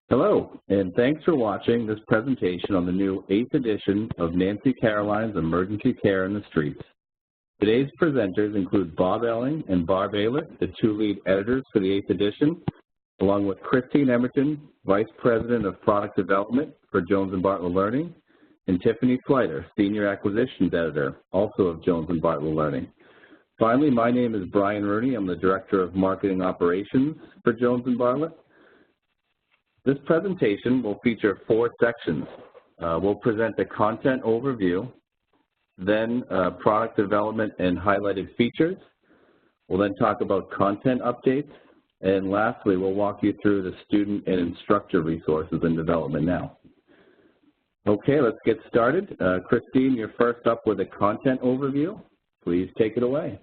Hello, and thanks for watching this presentation on the new 8th edition of Nancy Caroline's Emergency Care in the Streets. Today's presenters include Bob Elling and Barb Ehlert, the two lead editors for the 8th edition, along with Christine Emerton, Vice President of Product Development for Jones & Bartlett Learning, and Tiffany Fleiter, Senior Acquisitions Editor, also of Jones & Bartlett Learning. Finally, my name is Brian Rooney. I'm the Director of Marketing Operations for Jones & Bartlett. This presentation will feature 4 sections. We'll present the content overview, then product development and highlighted features. We'll then talk about content updates, and lastly, we'll walk you through the student and instructor resources in development now. Okay, let's get started. Christine, you're first up with a content overview. Please take it away.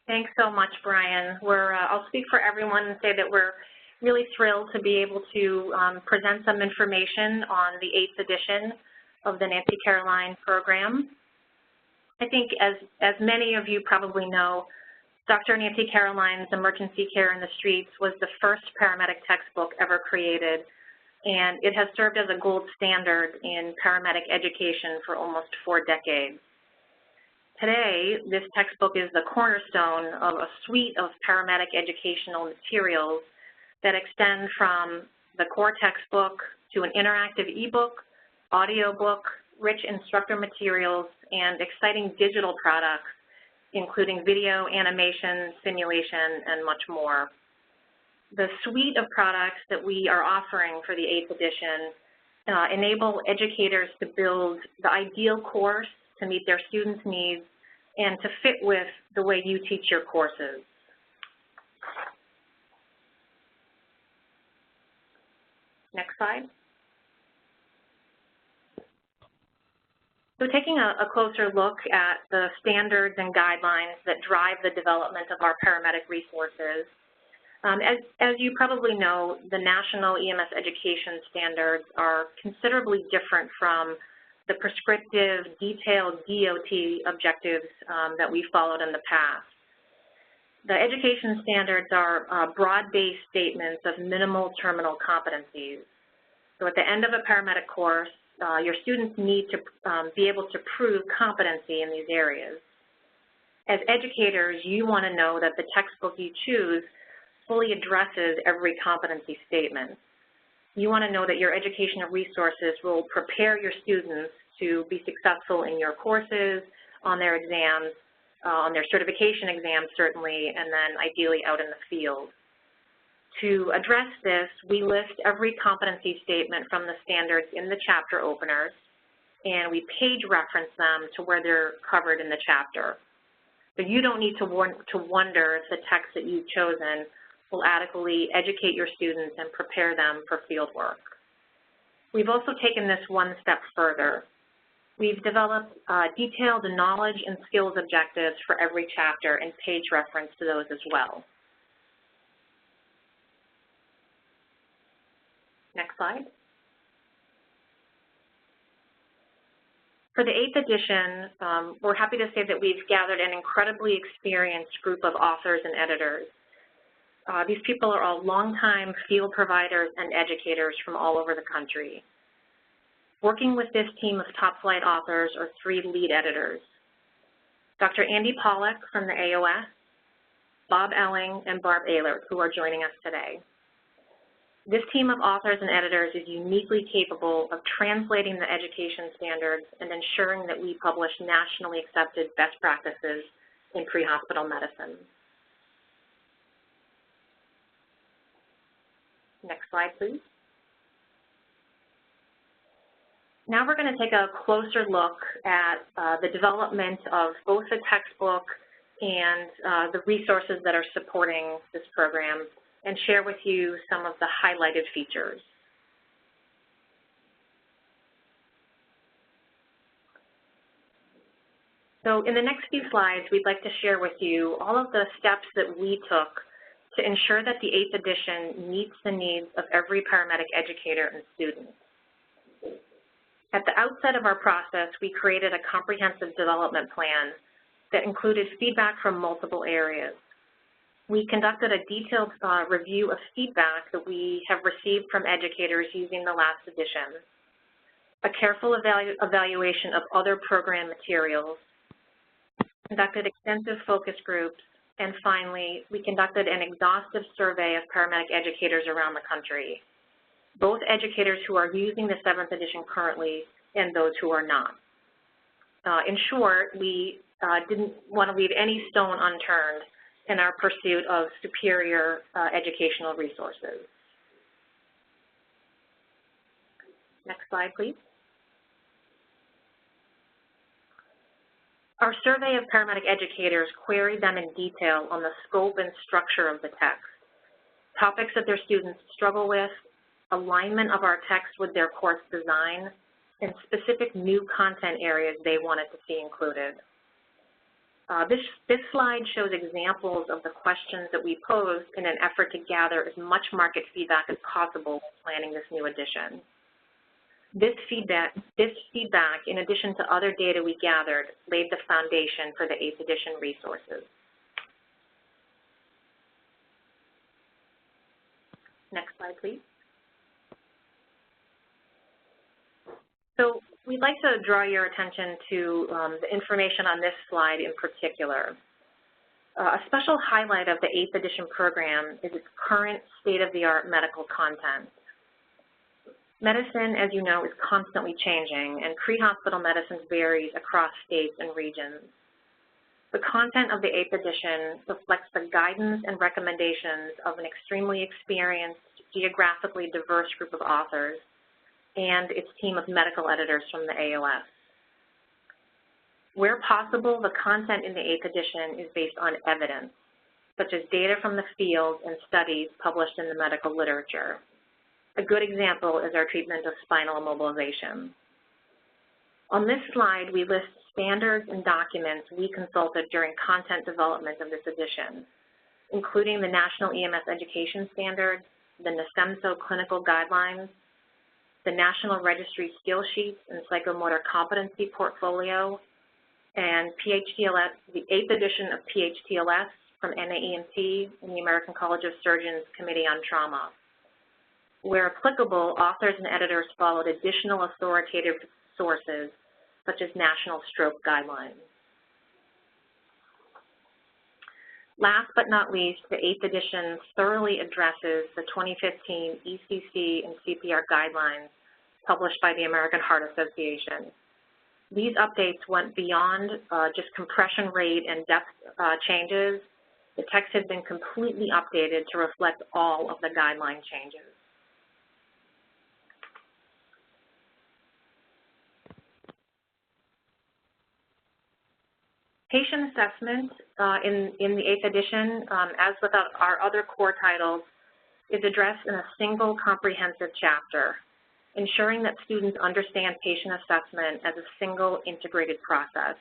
Thanks so much, Brian. I'll speak for everyone and say that we're really thrilled to be able to present some information on the 8th edition of the Nancy Caroline program. I think as many of you probably know, Dr. Nancy Caroline's Emergency Care in the Streets was the first paramedic textbook ever created, and it has served as a gold standard in paramedic education for almost 4 decades. Today, this textbook is the cornerstone of a suite of paramedic educational materials that extend from the core textbook to an interactive ebook, audiobook, rich instructor materials, and exciting digital products, including video, animation, simulation, and much more. The suite of products that we are offering for the 8th edition enable educators to build the ideal course to meet their students' needs and to fit with the way you teach your courses. Next slide. So taking a closer look at the standards and guidelines that drive the development of our paramedic resources, as you probably know, the National EMS Education Standards are considerably different from the prescriptive, detailed DOT objectives that we followed in the past. The education standards are broad-based statements of minimal terminal competencies. So at the end of a paramedic course, your students need to be able to prove competency in these areas. As educators, you want to know that the textbook you choose fully addresses every competency statement. You want to know that your educational resources will prepare your students to be successful in your courses, on their exams, on their certification exams certainly, and then ideally out in the field. To address this, we list every competency statement from the standards in the chapter openers, and we page reference them to where they're covered in the chapter. So you don't need to wonder if the text that you've chosen will adequately educate your students and prepare them for field work. We've also taken this one step further. We've developed detailed knowledge and skills objectives for every chapter and page reference to those as well. Next slide. For the 8th edition, we're happy to say that we've gathered an incredibly experienced group of authors and editors. These people are all longtime field providers and educators from all over the country. Working with this team of top-flight authors are 3 lead editors: Dr. Andy Pollack from the AOS, Bob Elling, and Barb Ehlert, who are joining us today. This team of authors and editors is uniquely capable of translating the education standards and ensuring that we publish nationally accepted best practices in pre-hospital medicine. Next slide, please. Now we're going to take a closer look at the development of both the textbook and the resources that are supporting this program, and share with you some of the highlighted features. So in the next few slides, we'd like to share with you all of the steps that we took to ensure that the 8th edition meets the needs of every paramedic educator and student. At the outset of our process, we created a comprehensive development plan that included feedback from multiple areas. we conducted a detailed review of feedback that we have received from educators using the last edition, a careful evaluation of other program materials, conducted extensive focus groups, and finally, we conducted an exhaustive survey of paramedic educators around the country, both educators who are using the 7th edition currently and those who are not. In short, we didn't want to leave any stone unturned in our pursuit of superior educational resources. Next slide, please. Our survey of paramedic educators queried them in detail on the scope and structure of the text, topics that their students struggle with, alignment of our text with their course design, and specific new content areas they wanted to see included. This slide shows examples of the questions that we posed in an effort to gather as much market feedback as possible when planning this new edition. This feedback, in addition to other data we gathered, laid the foundation for the 8th edition resources. Next slide, please. So we'd like to draw your attention to the information on this slide in particular. A special highlight of the 8th edition program is its current state-of-the-art medical content. Medicine, as you know, is constantly changing, and pre-hospital medicine varies across states and regions. The content of the 8th edition reflects the guidance and recommendations of an extremely experienced, geographically diverse group of authors and its team of medical editors from the AOS. Where possible, the content in the 8th edition is based on evidence, such as data from the field and studies published in the medical literature. A good example is our treatment of spinal immobilization. On this slide, we list standards and documents we consulted during content development of this edition, including the National EMS Education Standards, the NSEMSO Clinical Guidelines, the National Registry Skill Sheets and Psychomotor Competency Portfolio, and PHTLS, the 8th edition of PHTLS from NAEMT and the American College of Surgeons Committee on Trauma. Where applicable, authors and editors followed additional authoritative sources, such as National Stroke Guidelines. Last but not least, the 8th edition thoroughly addresses the 2015 ECC and CPR guidelines published by the American Heart Association. These updates went beyond just compression rate and depth changes. The text has been completely updated to reflect all of the guideline changes. Patient assessment in the 8th edition, as with our other core titles, is addressed in a single comprehensive chapter, ensuring that students understand patient assessment as a single integrated process.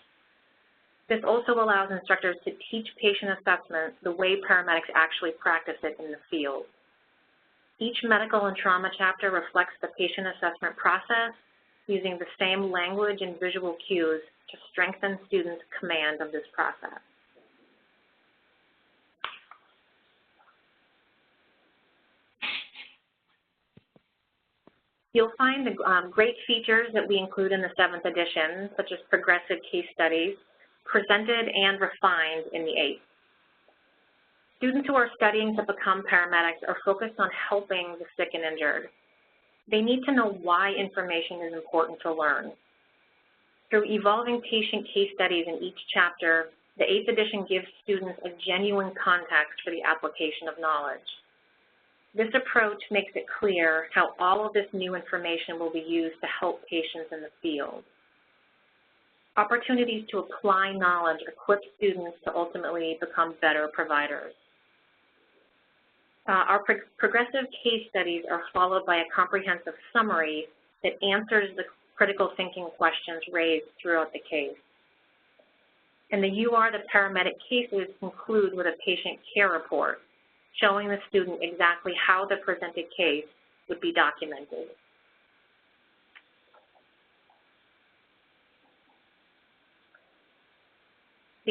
This also allows instructors to teach patient assessment the way paramedics actually practice it in the field. Each medical and trauma chapter reflects the patient assessment process using the same language and visual cues to strengthen students' command of this process. You'll find the great features that we include in the 7th edition, such as progressive case studies, presented and refined in the 8th. Students who are studying to become paramedics are focused on helping the sick and injured. They need to know why information is important to learn. Through evolving patient case studies in each chapter, the 8th edition gives students a genuine context for the application of knowledge. This approach makes it clear how all of this new information will be used to help patients in the field. Opportunities to apply knowledge equip students to ultimately become better providers. Our progressive case studies are followed by a comprehensive summary that answers the critical thinking questions raised throughout the case. And the UR, the paramedic cases, conclude with a patient care report, showing the student exactly how the presented case would be documented.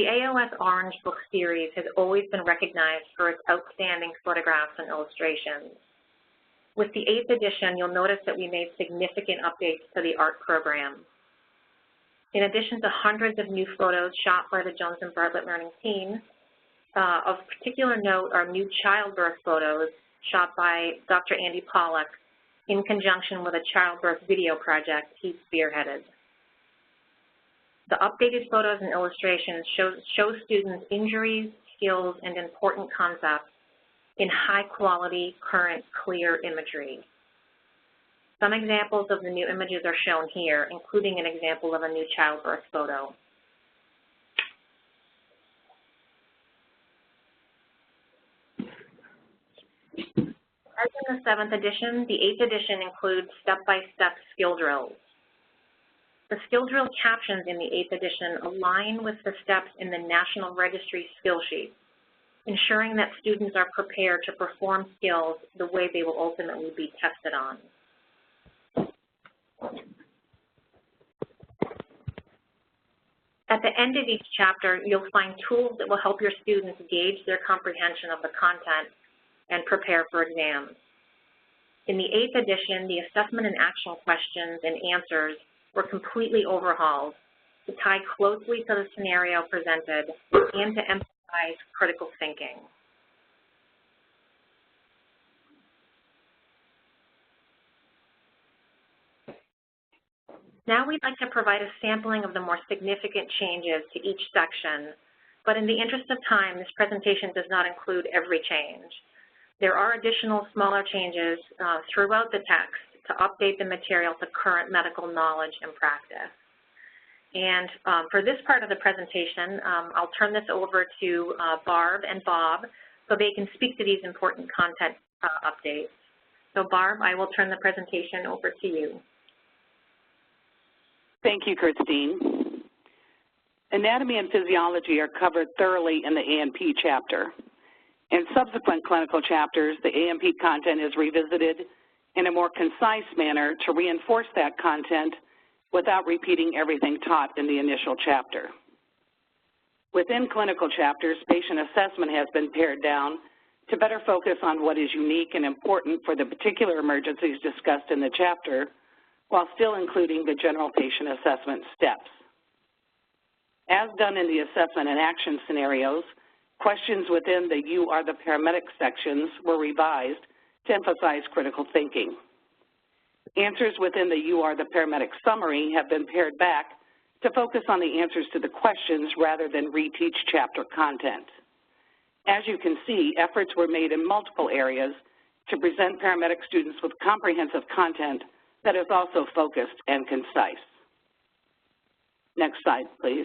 the AOS Orange Book series has always been recognized for its outstanding photographs and illustrations. With the 8th edition, you'll notice that we made significant updates to the art program. In addition to hundreds of new photos shot by the Jones and Bartlett Learning team, of particular note are new childbirth photos shot by Dr. Andy Pollack in conjunction with a childbirth video project he spearheaded. The updated photos and illustrations show students injuries, skills, and important concepts in high-quality, current, clear imagery. Some examples of the new images are shown here, including an example of a new childbirth photo. As in the 7th edition, the 8th edition includes step-by-step skill drills. The skill drill captions in the 8th edition align with the steps in the National Registry skill sheet, ensuring that students are prepared to perform skills the way they will ultimately be tested on. At the end of each chapter, you'll find tools that will help your students gauge their comprehension of the content and prepare for exams. In the 8th edition, the assessment and action questions and answers were completely overhauled to tie closely to the scenario presented and to emphasize critical thinking. Now we'd like to provide a sampling of the more significant changes to each section, but in the interest of time, this presentation does not include every change. There are additional smaller changes throughout the text to update the material to current medical knowledge and practice. And for this part of the presentation, I'll turn this over to Barb and Bob so they can speak to these important content updates. So Barb, I will turn the presentation over to you. Thank you, Christine. Anatomy and physiology are covered thoroughly in the A&P chapter. In subsequent clinical chapters, the A&P content is revisited in a more concise manner to reinforce that content without repeating everything taught in the initial chapter. Within clinical chapters, patient assessment has been pared down to better focus on what is unique and important for the particular emergencies discussed in the chapter, while still including the general patient assessment steps. As done in the assessment and action scenarios, questions within the You Are the Paramedic sections were revised to emphasize critical thinking. Answers within the You Are the Paramedic summary have been pared back to focus on the answers to the questions rather than reteach chapter content. As you can see, efforts were made in multiple areas to present paramedic students with comprehensive content that is also focused and concise. Next slide, please.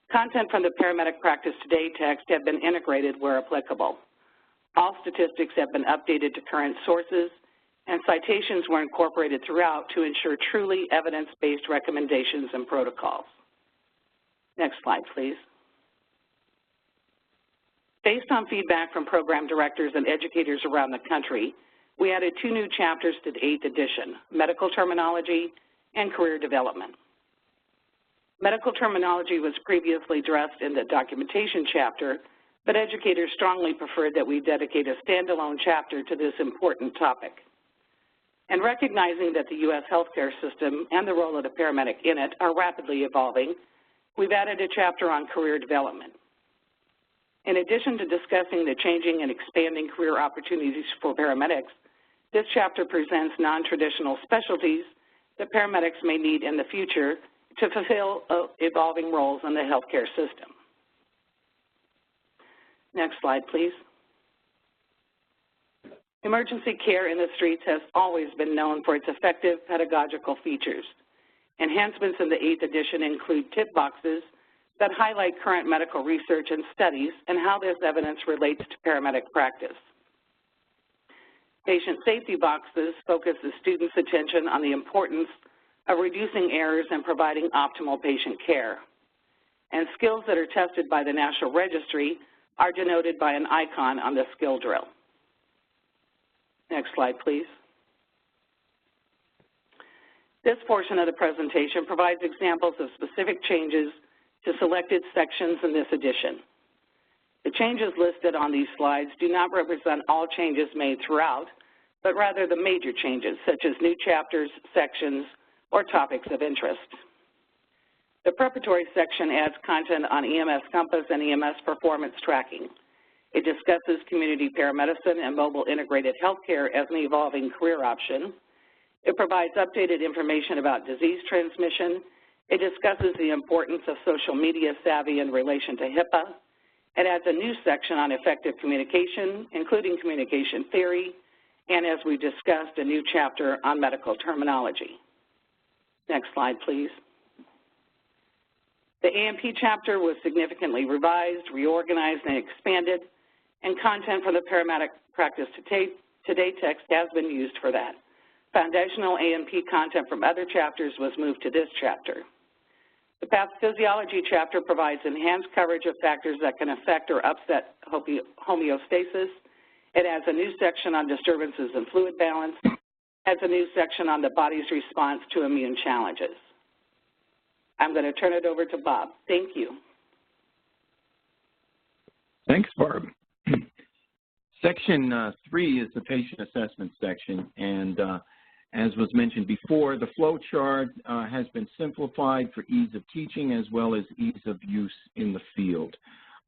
Content from the Paramedic Practice Today text have been integrated where applicable. All statistics have been updated to current sources, and citations were incorporated throughout to ensure truly evidence-based recommendations and protocols. Next slide, please. Based on feedback from program directors and educators around the country, we added 2 new chapters to the 8th edition, Medical Terminology and Career Development. Medical terminology was previously addressed in the documentation chapter, but educators strongly preferred that we dedicate a standalone chapter to this important topic. And recognizing that the U.S. healthcare system and the role of the paramedic in it are rapidly evolving, we've added a chapter on career development. In addition to discussing the changing and expanding career opportunities for paramedics, this chapter presents non-traditional specialties that paramedics may need in the future to fulfill evolving roles in the healthcare system. Next slide, please. Emergency care in the streets has always been known for its effective pedagogical features. Enhancements in the 8th edition include tip boxes that highlight current medical research and studies and how this evidence relates to paramedic practice. Patient safety boxes focus the students' attention on the importance of reducing errors and providing optimal patient care. And skills that are tested by the National Registry are denoted by an icon on the skill drill. Next slide, please. This portion of the presentation provides examples of specific changes to selected sections in this edition. The changes listed on these slides do not represent all changes made throughout, but rather the major changes, such as new chapters, sections, or topics of interest. The preparatory section adds content on EMS Compass and EMS performance tracking. It discusses community paramedicine and mobile integrated healthcare as an evolving career option. It provides updated information about disease transmission. It discusses the importance of social media savvy in relation to HIPAA. It adds a new section on effective communication, including communication theory, and as we discussed, a new chapter on medical terminology. Next slide, please. The A&P chapter was significantly revised, reorganized, and expanded, and content from the Paramedic Practice Today text has been used for that. Foundational A&P content from other chapters was moved to this chapter. The Pathophysiology chapter provides enhanced coverage of factors that can affect or upset homeostasis. It adds a new section on disturbances and fluid balance, adds a new section on the body's response to immune challenges. I'm going to turn it over to Bob. Thank you. Thanks, Barb. Section 3 is the patient assessment section, and as was mentioned before, the flow chart has been simplified for ease of teaching as well as ease of use in the field.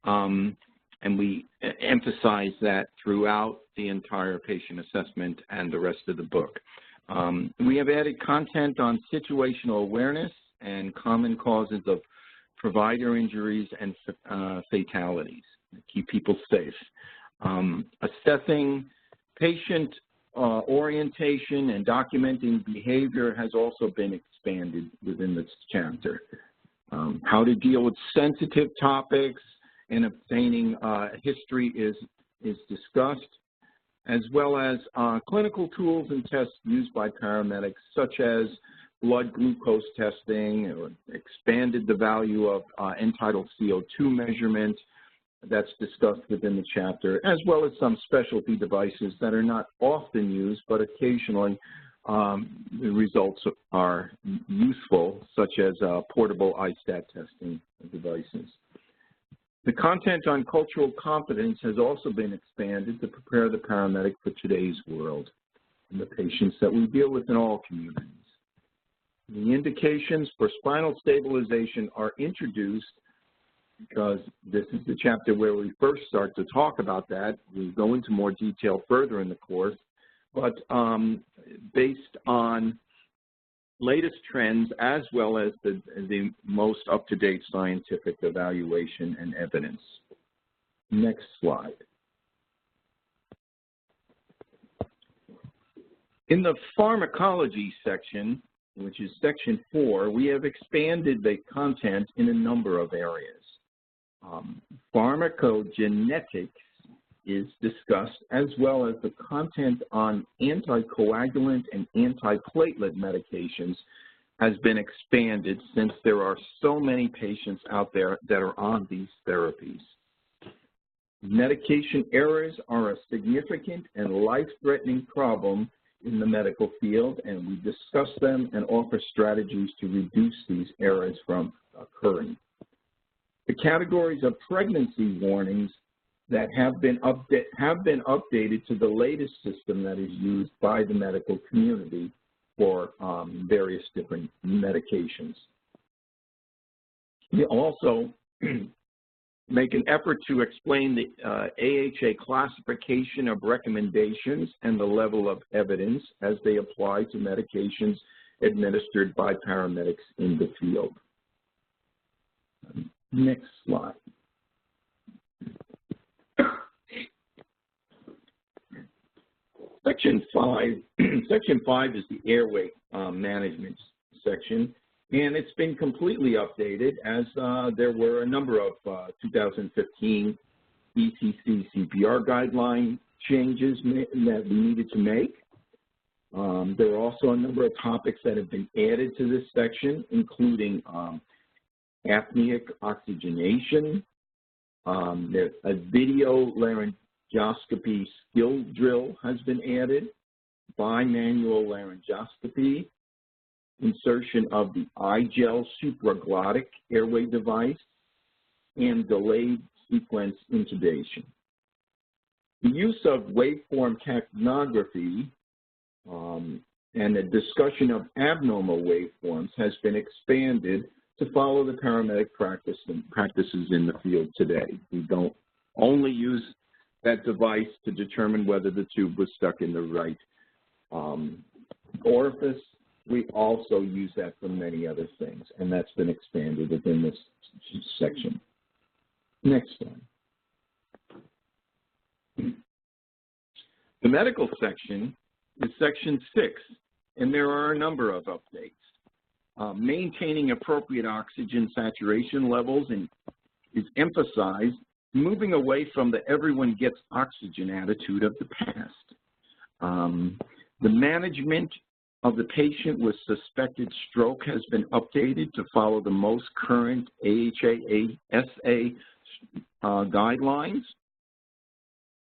And we emphasize that throughout the entire patient assessment and the rest of the book. We have added content on situational awareness and common causes of provider injuries and fatalities, keep people safe. Assessing patient orientation and documenting behavior has also been expanded within this chapter. How to deal with sensitive topics and obtaining history is discussed, as well as clinical tools and tests used by paramedics, such as blood glucose testing, or expanded the value of end-tidal CO2 measurement. That's discussed within the chapter, as well as some specialty devices that are not often used, but occasionally the results are useful, such as portable ISTAT testing devices. The content on cultural competence has also been expanded to prepare the paramedic for today's world and the patients that we deal with in all communities. The indications for spinal stabilization are introduced because this is the chapter where we first start to talk about that. We go into more detail further in the course, but based on latest trends as well as the most up-to-date scientific evaluation and evidence. Next slide. In the pharmacology section, which is section 4, we have expanded the content in a number of areas. Pharmacogenetics is discussed, as well as the content on anticoagulant and antiplatelet medications has been expanded since there are so many patients out there that are on these therapies. Medication errors are a significant and life-threatening problem in the medical field, and we discuss them and offer strategies to reduce these errors from occurring. The categories of pregnancy warnings that have been updated to the latest system that is used by the medical community for various different medications. We also make an effort to explain the AHA classification of recommendations and the level of evidence as they apply to medications administered by paramedics in the field. Next slide. Section 5 is the airway management section, and it's been completely updated as there were a number of 2015 ECC CPR guideline changes that we needed to make. There are also a number of topics that have been added to this section, including apneic oxygenation, a video laryngoscopy skill drill has been added, bimanual laryngoscopy, insertion of the iGel supraglottic airway device, and delayed sequence intubation. The use of waveform capnography and a discussion of abnormal waveforms has been expanded to follow the paramedic practices in the field today. We don't only use that device to determine whether the tube was stuck in the right orifice. We also use that for many other things, and that's been expanded within this section. Next one. The medical section is section 6, and there are a number of updates. Maintaining appropriate oxygen saturation levels is emphasized, moving away from the everyone gets oxygen attitude of the past. The management of the patient with suspected stroke has been updated to follow the most current AHA ASA Guidelines.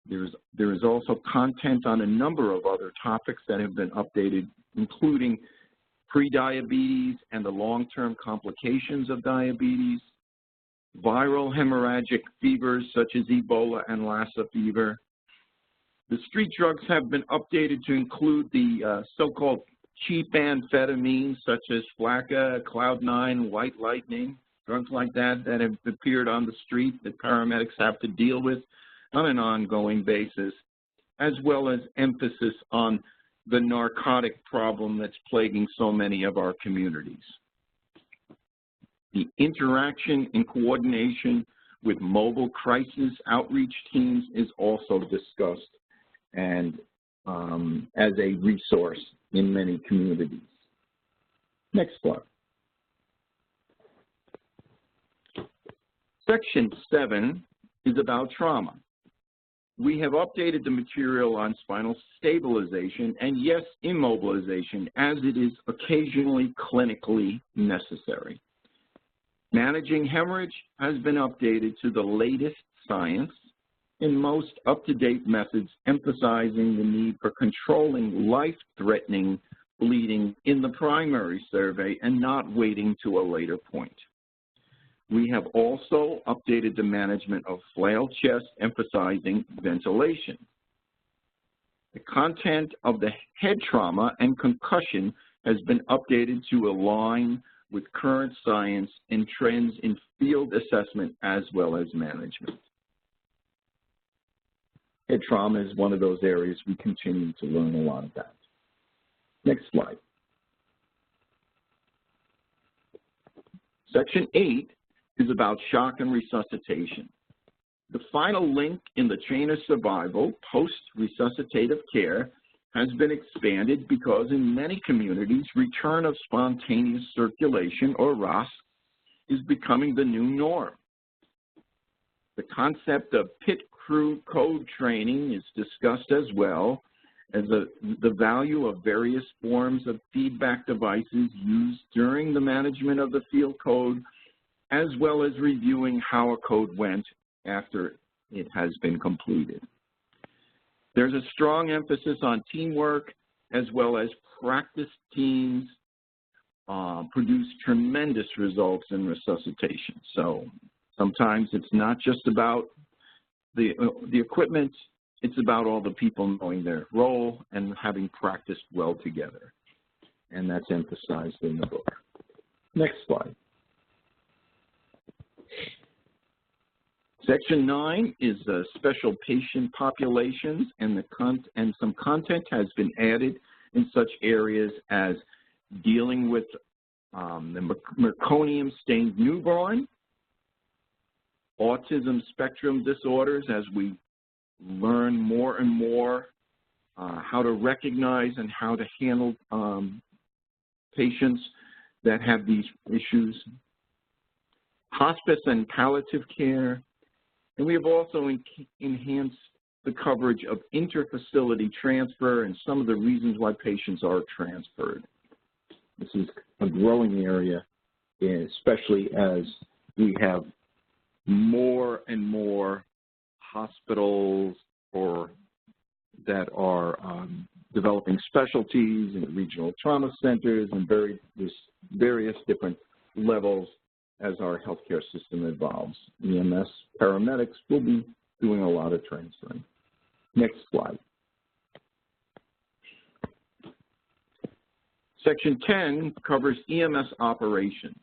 There is also content on a number of other topics that have been updated, including prediabetes and the long-term complications of diabetes, viral hemorrhagic fevers such as Ebola and Lassa fever. The street drugs have been updated to include the so-called cheap amphetamines such as Flakka, Cloud9, White Lightning, drugs like that that have appeared on the street that paramedics have to deal with on an ongoing basis, as well as emphasis on the narcotic problem that's plaguing so many of our communities. The interaction and coordination with mobile crisis outreach teams is also discussed and as a resource in many communities. Next slide. Section 7 is about trauma. We have updated the material on spinal stabilization and, yes, immobilization, as it is occasionally clinically necessary. Managing hemorrhage has been updated to the latest science and most up-to-date methods, emphasizing the need for controlling life-threatening bleeding in the primary survey and not waiting to a later point. We have also updated the management of flail chest, emphasizing ventilation. The content of the head trauma and concussion has been updated to align with current science and trends in field assessment as well as management. Head trauma is one of those areas we continue to learn a lot about. Next slide. Section 8 is about shock and resuscitation. The final link in the chain of survival, post-resuscitative care, has been expanded because in many communities, return of spontaneous circulation, or ROSC, is becoming the new norm. The concept of pit crew code training is discussed as well as the value of various forms of feedback devices used during the management of the field code, as well as reviewing how a code went after it has been completed. There's a strong emphasis on teamwork, as well as practice teams produce tremendous results in resuscitation. So sometimes it's not just about the equipment, it's about all the people knowing their role and having practiced well together. And that's emphasized in the book. Next slide. Section 9 is special patient populations, and some content has been added in such areas as dealing with the meconium-stained newborn, autism spectrum disorders, as we learn more and more how to recognize and how to handle patients that have these issues, hospice and palliative care, and we have also enhanced the coverage of interfacility transfer and some of the reasons why patients are transferred. This is a growing area, especially as we have more and more hospitals that are developing specialties in regional trauma centers and various different levels as our healthcare system evolves. EMS paramedics will be doing a lot of transferring. Next slide. Section 10 covers EMS operations.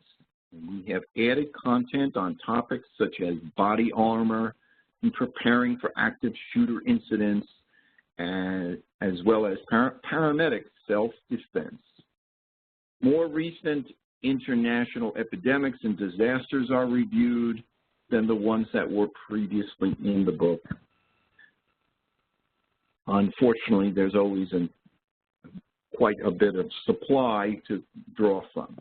We have added content on topics such as body armor and preparing for active shooter incidents, as well as paramedic self-defense. More recent international epidemics and disasters are reviewed than the ones that were previously in the book. Unfortunately, there's always quite a bit of supply to draw from.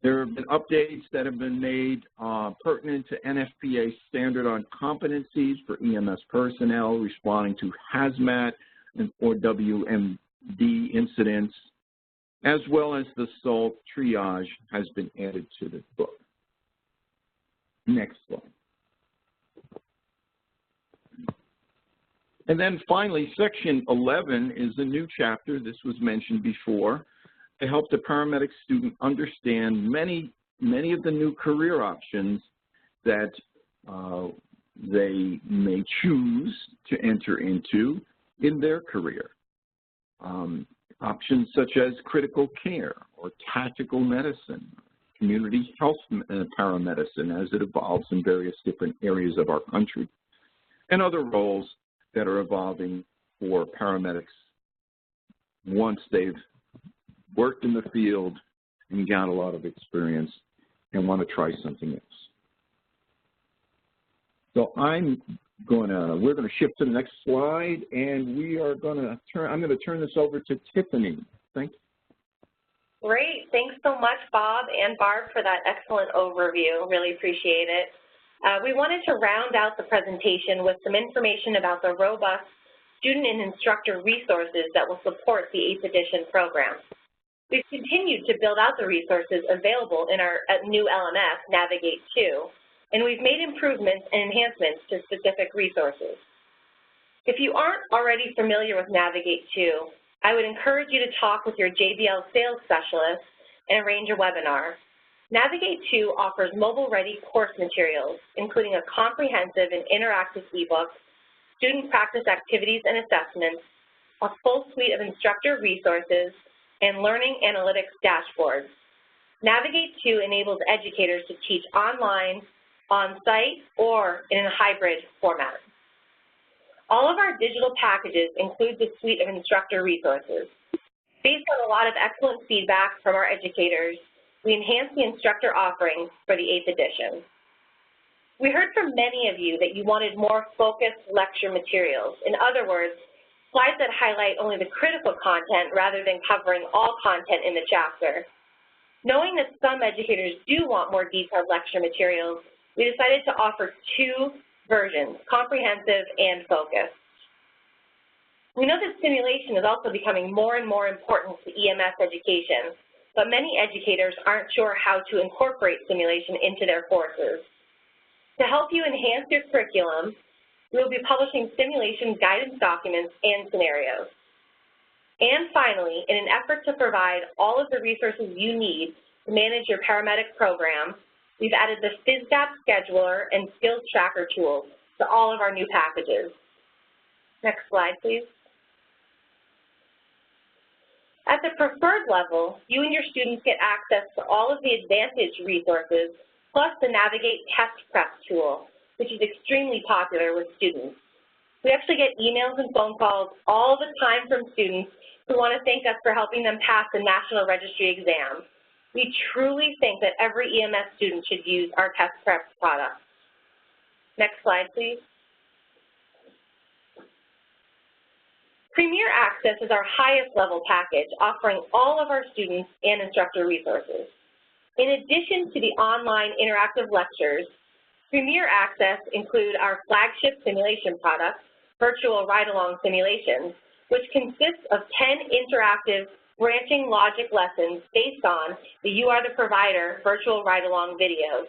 There have been updates that have been made pertinent to NFPA Standard on competencies for EMS personnel responding to hazmat or WMD incidents, as well as the SALT triage has been added to the book. Next slide. And then finally, Section 11 is a new chapter. This was mentioned before, to help the paramedic student understand many of the new career options that they may choose to enter into in their career. Options such as critical care or tactical medicine, community health paramedicine as it evolves in various different areas of our country, and other roles that are evolving for paramedics once they've worked in the field and got a lot of experience and want to try something else. So we're going to shift to the next slide, and I'm going to turn this over to Tiffany. Thank you. Great. Thanks so much, Bob and Barb, for that excellent overview. Really appreciate it. We wanted to round out the presentation with some information about the robust student and instructor resources that will support the 8th edition program. We've continued to build out the resources available in our new LMS, Navigate 2, and we've made improvements and enhancements to specific resources. If you aren't already familiar with Navigate 2, I would encourage you to talk with your JBL sales specialist and arrange a webinar. Navigate 2 offers mobile-ready course materials, including a comprehensive and interactive ebook, student practice activities and assessments, a full suite of instructor resources, and learning analytics dashboards. Navigate 2 enables educators to teach online, on-site, or in a hybrid format. All of our digital packages include the suite of instructor resources. Based on a lot of excellent feedback from our educators, we enhanced the instructor offerings for the 8th edition. We heard from many of you that you wanted more focused lecture materials. In other words, slides that highlight only the critical content rather than covering all content in the chapter. Knowing that some educators do want more detailed lecture materials, we decided to offer 2 versions, comprehensive and focused. We know that simulation is also becoming more and more important to EMS education, but many educators aren't sure how to incorporate simulation into their courses. To help you enhance your curriculum, we will be publishing simulation guidance documents and scenarios. And finally, in an effort to provide all of the resources you need to manage your paramedic program, we've added the PhysGap scheduler and skills tracker tools to all of our new packages. Next slide, please. At the preferred level, you and your students get access to all of the Advantage resources, plus the Navigate Test Prep tool, which is extremely popular with students. We actually get emails and phone calls all the time from students who want to thank us for helping them pass the National Registry exam. We truly think that every EMS student should use our Test Prep products. Next slide, please. Premier Access is our highest level package, offering all of our students and instructor resources. In addition to the online interactive lectures, Premier Access include our flagship simulation product, Virtual Ride-Along Simulations, which consists of 10 interactive branching logic lessons based on the You Are the Provider virtual ride-along videos.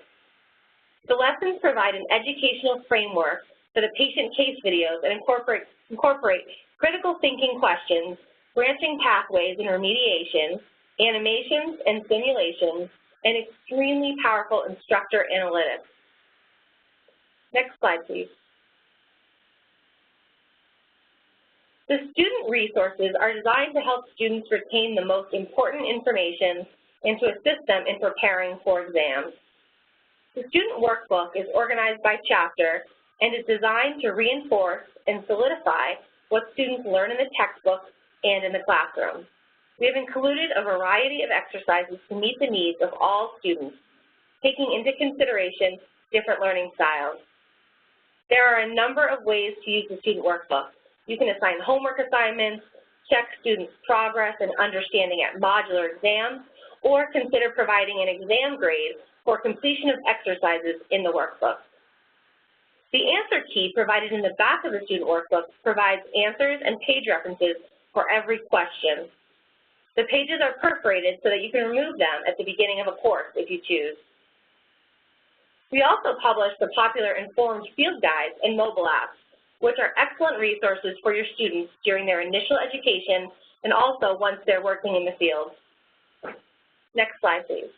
The lessons provide an educational framework for the patient case videos and incorporate incorporate critical thinking questions, branching pathways and remediation, animations and simulations, and extremely powerful instructor analytics. Next slide, please. The student resources are designed to help students retain the most important information and to assist them in preparing for exams. The student workbook is organized by chapter and is designed to reinforce and solidify what students learn in the textbook and in the classroom. We have included a variety of exercises to meet the needs of all students, taking into consideration different learning styles. There are a number of ways to use the student workbook. You can assign homework assignments, check students' progress and understanding at modular exams, or consider providing an exam grade for completion of exercises in the workbook. The answer key provided in the back of the student workbook provides answers and page references for every question. The pages are perforated so that you can remove them at the beginning of a course if you choose. We also publish the popular Informed Field Guides and mobile apps, which are excellent resources for your students during their initial education and also once they're working in the field. Next slide, please.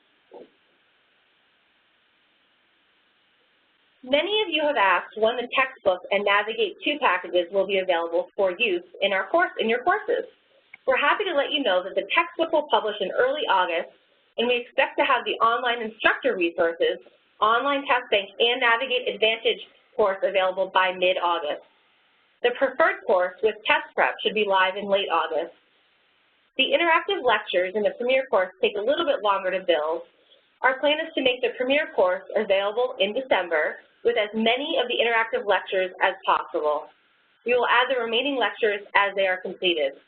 Many of you have asked when the textbook and Navigate 2 packages will be available for use in your courses. We're happy to let you know that the textbook will publish in early August, and we expect to have the online instructor resources, online test bank, and Navigate Advantage course available by mid-August. The preferred course with test prep should be live in late August. The interactive lectures in the Premier course take a little bit longer to build. Our plan is to make the Premier course available in December with as many of the interactive lectures as possible. We will add the remaining lectures as they are completed.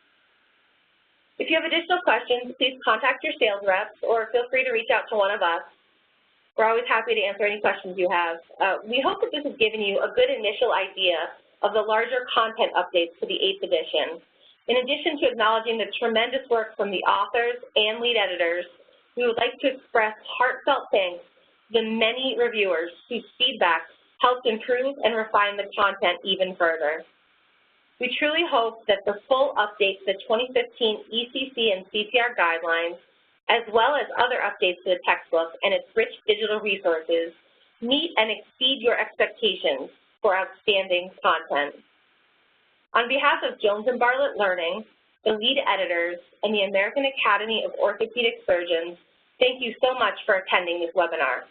If you have additional questions, please contact your sales reps or feel free to reach out to one of us. We're always happy to answer any questions you have. We hope that this has given you a good initial idea of the larger content updates to the 8th edition. In addition to acknowledging the tremendous work from the authors and lead editors, we would like to express heartfelt thanks to the many reviewers whose feedback helped improve and refine the content even further. We truly hope that the full update to the 2015 ECC and CPR guidelines, as well as other updates to the textbook and its rich digital resources, meet and exceed your expectations for outstanding content. On behalf of Jones & Bartlett Learning, the lead editors, and the American Academy of Orthopedic Surgeons, thank you so much for attending this webinar.